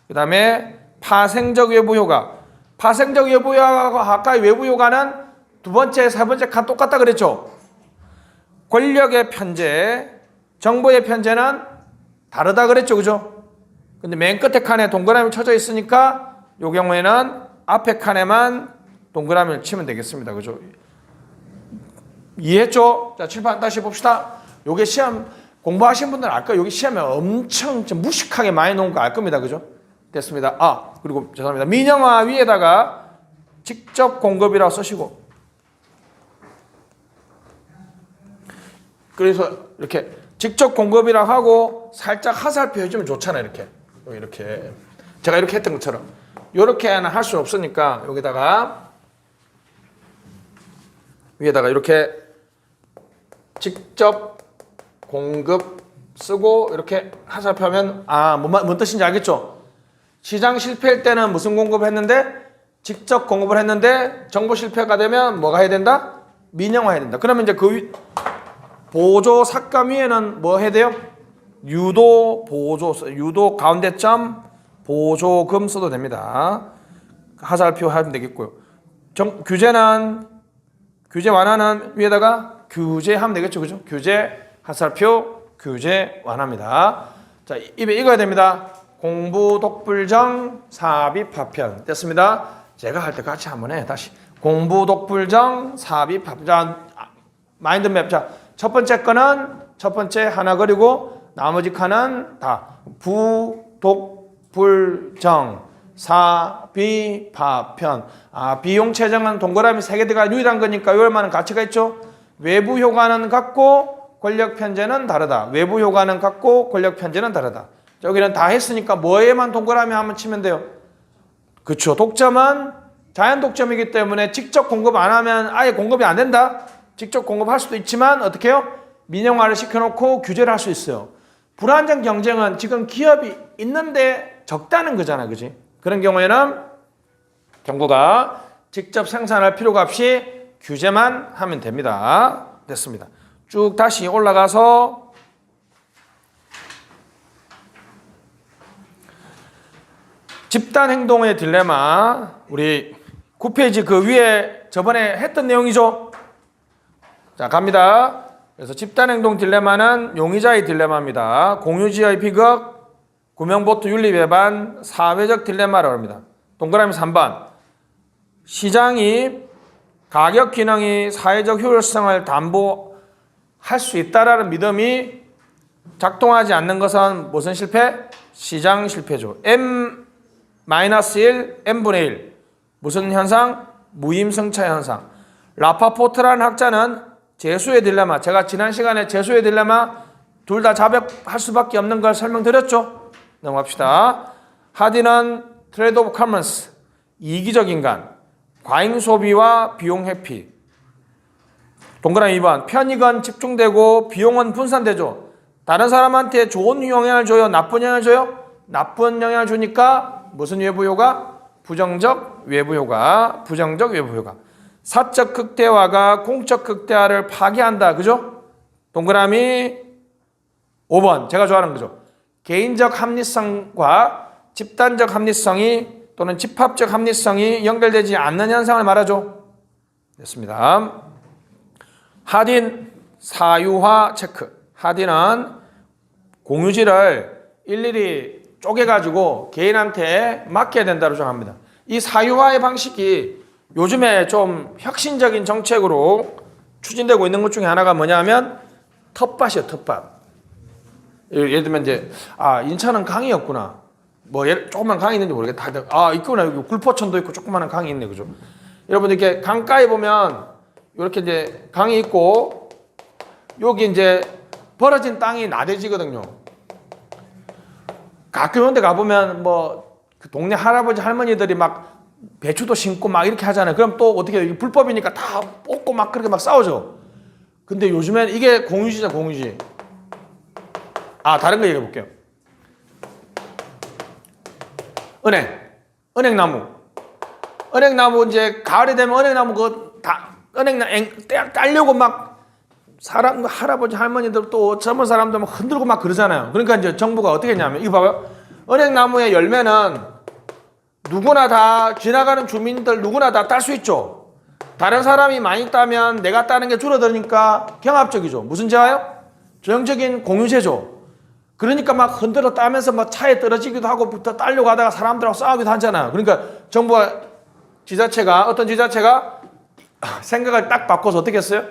그 다음에 파생적 외부 효과. 파생적 외부 효과가 가까이 외부 효과는 두 번째, 세 번째 칸 똑같다 그랬죠. 권력의 편제, 정보의 편제는 다르다 그랬죠. 그죠? 근데 맨 끝에 칸에 동그라미 쳐져 있으니까 이 경우에는 앞에 칸에만 동그라미를 치면 되겠습니다. 그죠? 이해했죠? 자, 칠판 다시 봅시다. 요게 시험 공부하신 분들은 알 거예요. 여기 시험에 엄청 무식하게 많이 놓은 거 알 겁니다. 그죠? 됐습니다. 아, 그리고 죄송합니다. 민영화 위에다가 직접 공급이라고 쓰시고. 그래서 이렇게 직접 공급이라고 하고 살짝 하살표 해주면 좋잖아요. 이렇게. 제가 이렇게 했던 것처럼. 이렇게는 할 수는 없으니까 여기다가 위에다가 이렇게 직접 공급 쓰고 이렇게 하살표하면 뭔 뜻인지 알겠죠? 시장 실패일 때는 무슨 공급을 했는데 직접 공급을 했는데 정보 실패가 되면 뭐가 해야 된다? 민영화 해야 된다. 그러면 이제 그 보조 삭감 위에는 뭐 해야 돼요? 유도 보조, 유도 가운데점 보조금 써도 됩니다. 하살표 하면 되겠고요. 규제는 규제 완화는 위에다가 규제하면 되겠죠. 그죠? 규제 하살표 규제 완화입니다. 자, 입에 읽어야 됩니다. 공부 독불정 사비파편 됐습니다. 제가 할 때 같이 한번 해. 다시 공부 독불정 사비파편. 자, 마인드맵. 자, 첫 번째 거는 첫 번째 하나 그리고 나머지 칸은 다 부독불정 사비파편. 비용 채정은 동그라미 3개 들어가 유일한 거니까 얼마나 가치가 있죠. 외부 효과는 같고 권력 편제는 다르다. 외부 효과는 같고 권력 편제는 다르다. 여기는 다 했으니까 뭐에만 동그라미 한번 치면 돼요. 그렇죠. 독점은 자연 독점이기 때문에 직접 공급 안 하면 아예 공급이 안 된다. 직접 공급할 수도 있지만 어떻게 해요? 민영화를 시켜놓고 규제를 할 수 있어요. 불안정 경쟁은 지금 기업이 있는데 적다는 거잖아. 그지? 그런 경우에는 정부가 직접 생산할 필요가 없이 규제만 하면 됩니다. 됐습니다. 쭉 다시 올라가서 집단 행동의 딜레마. 우리 9페이지 그 위에 저번에 했던 내용이죠. 자, 갑니다. 그래서 집단 행동 딜레마는 용의자의 딜레마입니다. 공유지의 비극, 구명보트 윤리 위반, 사회적 딜레마라고 합니다. 동그라미 3번. 시장이 가격 기능이 사회적 효율성을 담보할 수 있다라는 믿음이 작동하지 않는 것은 무슨 실패? 시장 실패죠. M-1, M분의 1. 무슨 현상? 무임승차 현상. 라파포트라는 학자는 재수의 딜레마. 제가 지난 시간에 재수의 딜레마 둘 다 자백할 수밖에 없는 걸 설명드렸죠. 넘어갑시다. 하디는 트레이드 오브 커먼스. 이기적 인간. 과잉 소비와 비용 회피. 동그라미 2번. 편익은 집중되고 비용은 분산되죠. 다른 사람한테 좋은 영향을 줘요? 나쁜 영향을 줘요? 나쁜 영향을 주니까 무슨 외부 효과? 부정적 외부 효과. 부정적 외부 효과. 사적 극대화가 공적 극대화를 파괴한다. 그죠? 동그라미 5번. 제가 좋아하는 거죠. 개인적 합리성과 집단적 합리성이 또는 집합적 합리성이 연결되지 않는 현상을 말하죠. 됐습니다. 하딘 사유화 체크. 하딘은 공유지를 일일이 쪼개가지고 개인한테 맡겨야 된다고 주장합니다. 이 사유화의 방식이 요즘에 좀 혁신적인 정책으로 추진되고 있는 것 중에 하나가 뭐냐면 텃밭이에요. 텃밭. 예를 들면 이제 인천은 강이 없구나. 뭐 조그만 강이 있는지 모르겠다. 있구나. 여기 굴포천도 있고 조그마한 강이 있네. 그죠? 여러분 이렇게 강가에 보면 이렇게 이제 강이 있고 여기 이제 벌어진 땅이 나대지거든요. 가끔 이런 데 가보면 그 동네 할아버지 할머니들이 막 배추도 심고 막 이렇게 하잖아요. 그럼 또 어떻게 해요? 불법이니까 다 뽑고 막 그렇게 막 싸우죠. 근데 요즘엔 이게 공유지죠, 공유지. 다른 거 얘기해 볼게요. 은행나무 이제 가을이 되면 은행나무 따려고 막 사람 할아버지 할머니들 또 젊은 사람들 막 흔들고 막 그러잖아요. 그러니까 이제 정부가 어떻게 했냐면 이거 봐봐요. 은행나무의 열매는 누구나 다 지나가는 주민들 누구나 다 딸 수 있죠. 다른 사람이 많이 따면 내가 따는 게 줄어드니까 경합적이죠. 무슨 재화요? 전형적인 공유재죠. 그러니까 막 흔들어 따면서 막 차에 떨어지기도 하고 부터 따려고 하다가 사람들하고 싸우기도 하잖아요. 그러니까 정부가 어떤 지자체가 생각을 딱 바꿔서 어떻게 했어요?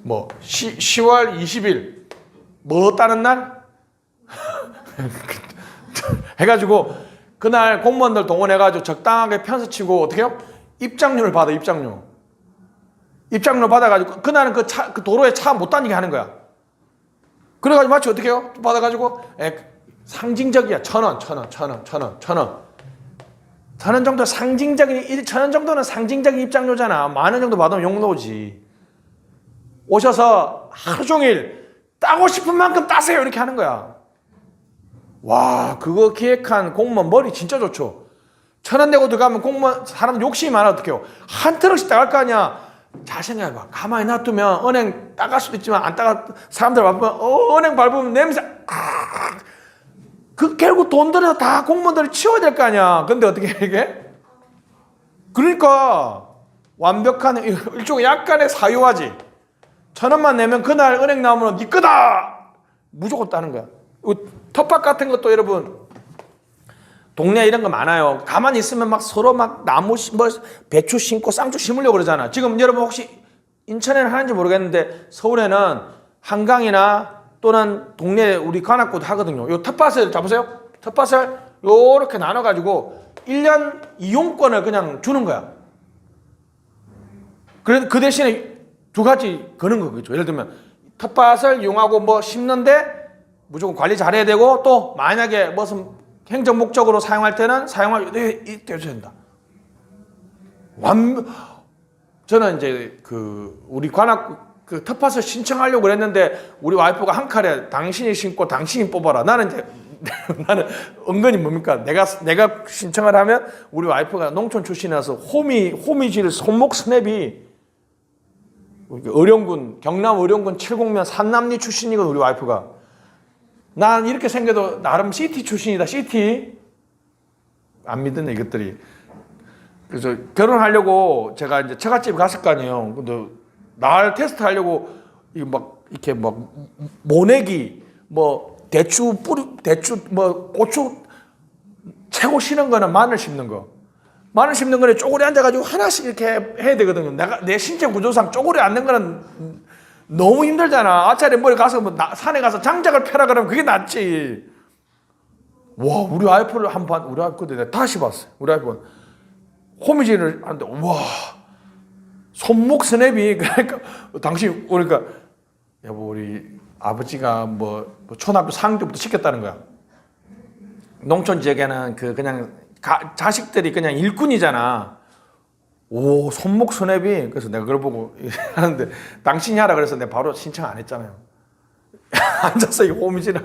10월 20일 뭐 따는 날? 해가지고 그날 공무원들 동원해가지고 적당하게 편서치고 어떻게 해요? 입장료를 받아. 입장료 받아가지고 그날은 그 도로에 차 못 다니게 하는 거야. 그래가지고 마치 어떻게 해요? 받아가지고 상징적이야. 1,000원. 1,000원 정도 상징적인 1,000원 정도는 상징적인 입장료잖아. 10,000원 정도 받으면 용도지. 오셔서 하루 종일 따고 싶은 만큼 따세요. 이렇게 하는 거야. 와, 그거 기획한 공무원 머리 진짜 좋죠. 1,000원 내고 들어가면 공무원 사람 욕심이 많아. 어떻게 해요? 한 트럭씩 따갈 거 아니야. 잘 생각해봐. 가만히 놔두면 은행 따갈 수도 있지만 안 따가 사람들 밟으면 은행 밟으면 냄새 결국 돈 들여서 다 공무원들이 치워야 될 거 아니야. 근데 어떻게 해 이게? 그러니까 완벽한 일종의 약간의 사유화지. 1,000원만 내면 그날 은행 나오면 네 거다. 무조건 따는 거야. 텃밭 같은 것도 여러분 동네 이런 거 많아요. 가만히 있으면 막 서로 막 나무 배추 심고 쌍주 심으려고 그러잖아. 지금 여러분 혹시 인천에는 하는지 모르겠는데 서울에는 한강이나 또는 동네 우리 관악구도 하거든요. 요 텃밭을 잡으세요. 텃밭을 요렇게 나눠가지고 1년 이용권을 그냥 주는 거야. 그 대신에 두 가지 거는 거겠죠. 예를 들면 텃밭을 이용하고 심는데 무조건 관리 잘해야 되고 또 만약에 무슨 행정 목적으로 사용할 때는 이때 해줘야 된다. 저는 이제 우리 관악 텃밭을 신청하려고 그랬는데 우리 와이프가 한 칼에 당신이 심고 당신이 뽑아라. 나는 은근히 뭡니까? 내가 신청을 하면 우리 와이프가 농촌 출신이라서 호미질 손목 스냅이 경남 의령군 칠곡면 산남리 출신이거든 우리 와이프가. 난 이렇게 생겨도 나름 시티 출신이다. 시티 안 믿는 이것들이. 그래서 결혼하려고 제가 이제 처갓집 갔을 거 아니에요. 근데 날 테스트 하려고 이렇게 모내기 대추 고추 최고 심는 거는 마늘 심는 거. 마늘 심는 거는 쪼그려 앉아가지고 하나씩 이렇게 해야 되거든요. 내 신체 구조상 쪼그려 앉는 거는 너무 힘들잖아. 아차리 머리 가서 산에 가서 장작을 펴라 그러면 그게 낫지. 와, 우리 와이프를 우리 와이프 내가 다시 봤어요. 우리 와이프는 호미질을 하는데 와, 손목 스냅이 그러니까 당신 그러니까 여보 우리 아버지가 초등학교 4학년부터 시켰다는 거야. 농촌 지역에는 그냥 자식들이 그냥 일꾼이잖아. 오, 손목 스냅이. 그래서 내가 그걸 보고 하는데 당신이 하라 그래서 내가 바로 신청 안 했잖아요. 앉아서 이 호미질을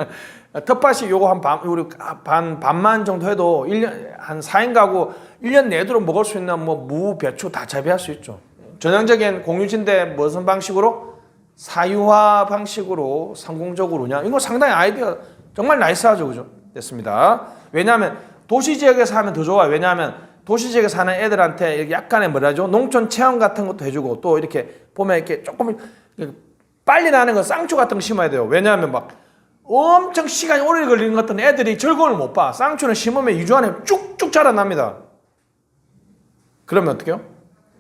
텃밭이 요거 한 우리 반만 정도 해도 1년 한 4인 가구 1년 내도록 먹을 수 있는 뭐 무, 배추 다 재배할 수 있죠. 전형적인 공유지인데 무슨 방식으로? 사유화 방식으로 성공적으로 운영. 이거 상당히 아이디어 정말 나이스하죠, 그죠? 됐습니다. 왜냐하면 도시 지역에서 하면 더 좋아요. 왜냐하면 도시 지역에 사는 애들한테 약간의 뭐라죠? 농촌 체험 같은 것도 해주고 또 이렇게 보면 이렇게 조금 빨리 나는 거 쌍추 같은 거 심어야 돼요. 왜냐하면 막 엄청 시간이 오래 걸리는 것들은 애들이 즐거움을 못 봐. 쌍추는 심으면 2주 안에 쭉쭉 자라납니다. 그러면 어떡해요?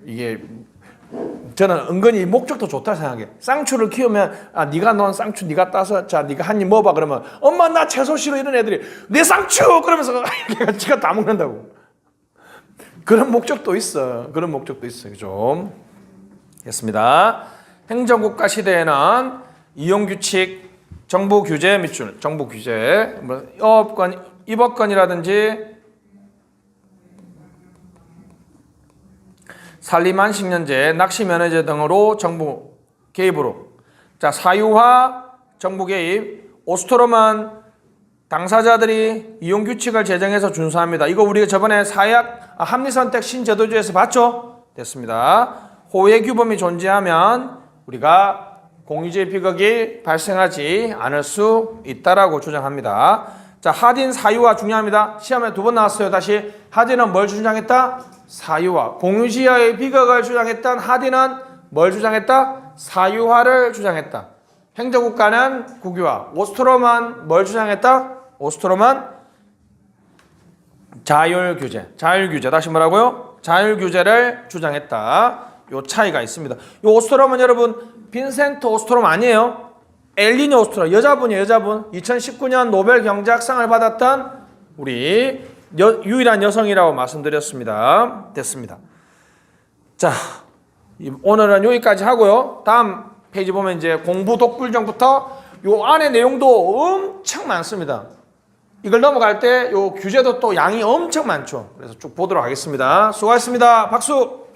이게 저는 은근히 목적도 좋다 생각해. 쌍추를 키우면 네가 넣은 쌍추 네가 따서 자 네가 한 입 먹어봐 그러면 엄마 나 채소 싫어 이런 애들이 내 쌍추 그러면서 지가 다 먹는다고. 그런 목적도 있어. 그런 목적도 있어. 그죠? 됐습니다. 행정국가 시대에는 이용규칙, 정부규제 밑줄, 정부규제, 뭐 영업권, 입업권이라든지 산림안식년제, 낚시면허제 등으로 정부 개입으로. 자, 사유화, 정부 개입, 오스트롬은 당사자들이 이용규칙을 제정해서 준수합니다. 이거 우리가 저번에 합리선택 신제도주의에서 봤죠? 됐습니다. 호혜규범이 존재하면 우리가 공유제 비극이 발생하지 않을 수 있다라고 주장합니다. 자, 하딘 사유화 중요합니다. 시험에 2번 나왔어요. 다시 하딘은 뭘 주장했다? 사유화. 공유지하의 비극을 주장했던 하딘은 뭘 주장했다? 사유화를 주장했다. 행정국가는 국유화. 오스트롬은 뭘 주장했다? 오스트롬은 자율규제. 자율규제. 다시 뭐라고요? 자율규제를 주장했다. 요 차이가 있습니다. 요 오스트롬은 여러분 빈센트 오스트롬 아니에요. 엘리니 오스트롬 여자분이에요. 여자분 2019년 노벨 경제학상을 받았던 우리 유일한 여성이라고 말씀드렸습니다. 됐습니다. 자, 오늘은 여기까지 하고요. 다음 페이지 보면 이제 공부 독불정부터 요 안에 내용도 엄청 많습니다. 이걸 넘어갈 때 요 규제도 또 양이 엄청 많죠. 그래서 쭉 보도록 하겠습니다. 수고하셨습니다. 박수.